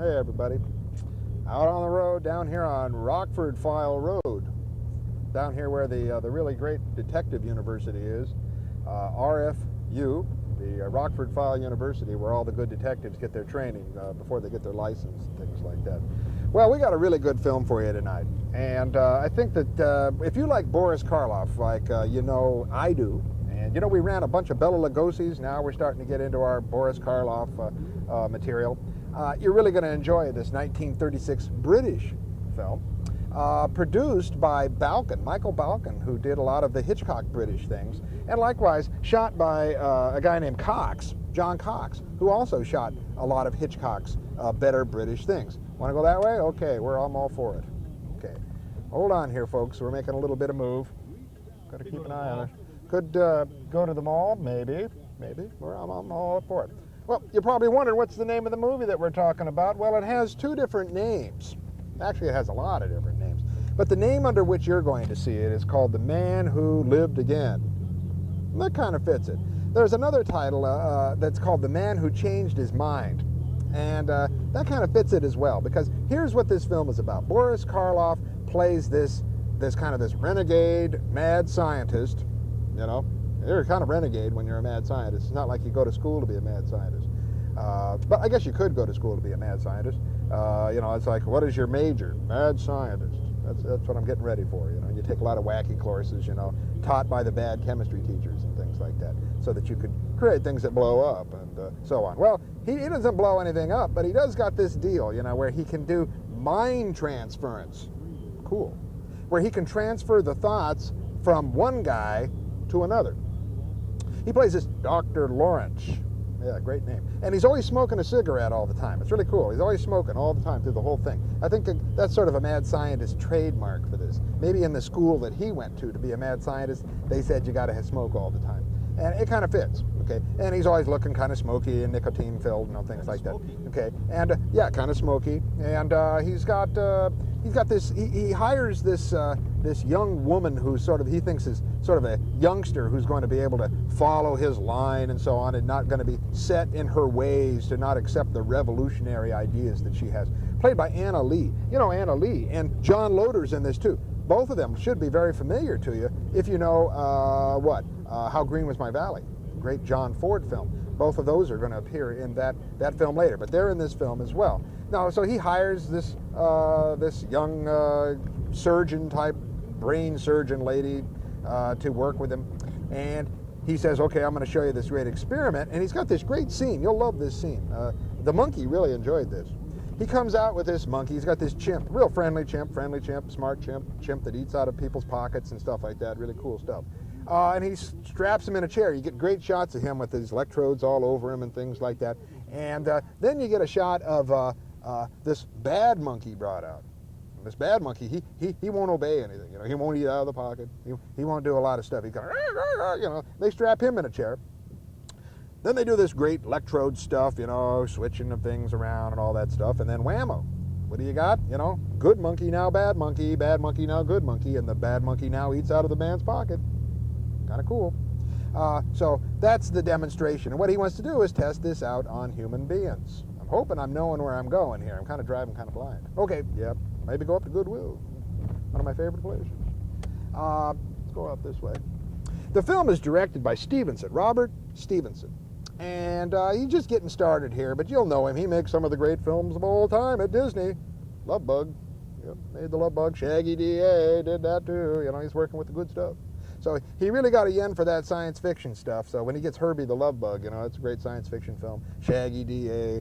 Hey everybody. Out on the road down here on Rockford File Road. Down here where the really great detective university is. RFU, the Rockford File University, where all the good detectives get their training before they get their license and things like that. Well, we got a really good film for you tonight. And I think that if you like Boris Karloff, like you know I do, and you know we ran a bunch of Bela Lugosi's, now we're starting to get into our Boris Karloff material. You're really going to enjoy this 1936 British film, produced by Balkan, Michael Balkan, who did a lot of the Hitchcock British things, and likewise shot by a guy named Cox, John Cox, who also shot a lot of Hitchcock's better British things. Want to go that way? Okay, I'm all for it. Okay, hold on here, folks. We're making a little bit of move. Got to keep an eye on it. Could go to the mall, maybe. I'm all for it. Well, you're probably wondering what's the name of the movie that we're talking about. Well, it has two different names. Actually, it has a lot of different names. But the name under which you're going to see it is called The Man Who Lived Again. And that kind of fits it. There's another title that's called The Man Who Changed His Mind. And that kind of fits it as well, because here's what this film is about. Boris Karloff plays this renegade mad scientist, you know. You're kind of renegade when you're a mad scientist. It's not like you go to school to be a mad scientist. But I guess you could go to school to be a mad scientist. You know, it's like, what is your major? Mad scientist. That's what I'm getting ready for, you know. And you take a lot of wacky courses, you know, taught by the bad chemistry teachers and things like that, so that you could create things that blow up and so on. Well, he doesn't blow anything up, but he does got this deal, you know, where he can do mind transference. Cool. Where he can transfer the thoughts from one guy to another. He plays this Dr. Lawrence. Yeah, great name. And he's always smoking a cigarette all the time. It's really cool. He's always smoking all the time through the whole thing. I think that's sort of a mad scientist trademark for this. Maybe in the school that he went to be a mad scientist, they said you got to smoke all the time. And it kind of fits, okay? And he's always looking kind of smoky and nicotine-filled, you know, things like that. Okay, and yeah, kind of smoky. And he's got this. He hires this young woman who he thinks is sort of a youngster who's going to be able to follow his line and so on, and not going to be set in her ways to not accept the revolutionary ideas that she has. Played by Anna Lee. You know Anna Lee, and John Loder's in this too. Both of them should be very familiar to you if you know How Green Was My Valley, great John Ford film. Both of those are going to appear in that film later, but they're in this film as well. Now, so he hires this young surgeon type, brain surgeon lady to work with him, and he says, okay, I'm going to show you this great experiment, and he's got this great scene. You'll love this scene. The monkey really enjoyed this. He comes out with this monkey. He's got this chimp, real friendly chimp, smart chimp that eats out of people's pockets and stuff like that. Really cool stuff. And he straps him in a chair. You get great shots of him with his electrodes all over him and things like that. And then you get a shot of this bad monkey brought out. And this bad monkey, he won't obey anything. You know, he won't eat out of the pocket. He won't do a lot of stuff. He's going, you know. They strap him in a chair. Then they do this great electrode stuff, you know, switching the things around and all that stuff, and then whammo. What do you got? You know, good monkey now bad monkey now good monkey, and the bad monkey now eats out of the man's pocket. Kind of cool. So that's the demonstration. And what he wants to do is test this out on human beings. I'm hoping I'm knowing where I'm going here. I'm kind of driving kind of blind. Okay, yep, maybe go up to Goodwill, one of my favorite places. Let's go out this way. The film is directed by Stevenson, Robert Stevenson. And he's just getting started here, but you'll know him. He makes some of the great films of all time at Disney. Love Bug. Yep, made the Love Bug. Shaggy D.A. did that too. You know, he's working with the good stuff. So he really got a yen for that science fiction stuff. So when he gets Herbie the Love Bug, you know, it's a great science fiction film. Shaggy D.A.,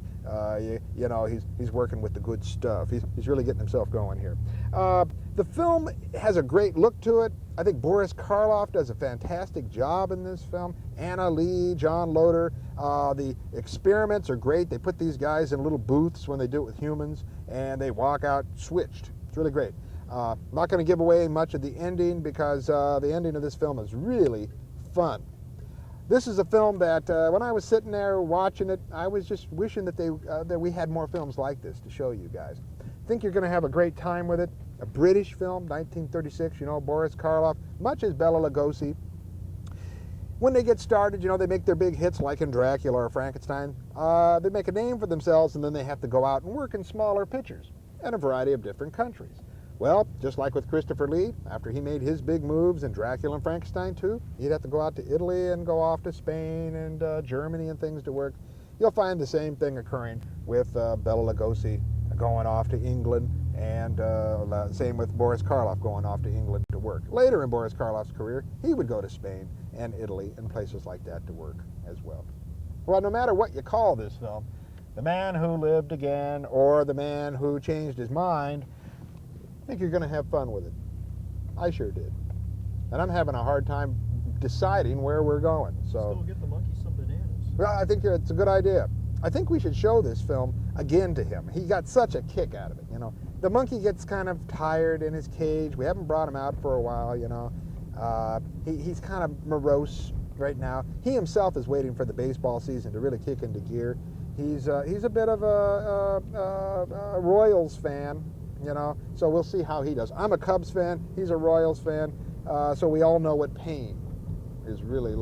you know, he's working with the good stuff. He's really getting himself going here. The film has a great look to it. I think Boris Karloff does a fantastic job in this film. Anna Lee, John Loder. The experiments are great. They put these guys in little booths when they do it with humans, and they walk out switched. It's really great. I'm not going to give away much of the ending, because the ending of this film is really fun. This is a film that when I was sitting there watching it, I was just wishing that that we had more films like this to show you guys. I think you're going to have a great time with it. A British film, 1936, you know, Boris Karloff, much as Bela Lugosi. when they get started, you know, they make their big hits like in Dracula or Frankenstein. They make a name for themselves, and then they have to go out and work in smaller pictures in a variety of different countries. Well, just like with Christopher Lee, after he made his big moves in Dracula and Frankenstein too, he'd have to go out to Italy and go off to Spain and Germany and things to work. You'll find the same thing occurring with Bela Lugosi going off to England, and same with Boris Karloff going off to England to work. Later in Boris Karloff's career, he would go to Spain and Italy and places like that to work as well. Well, no matter what you call this film, The Man Who Lived Again or The Man Who Changed His Mind, I think you're going to have fun with it. I sure did. And I'm having a hard time deciding where we're going. So Still get the monkey some bananas. well, I think it's a good idea. I think we should show this film again to him. He got such a kick out of it, you know. The monkey gets kind of tired in his cage. We haven't brought him out for a while, you know. He's kind of morose right now. He himself is waiting for the baseball season to really kick into gear. He's a bit of a Royals fan, you know, so we'll see how he does. I'm a Cubs fan. He's a Royals fan, so we all know what pain is really like.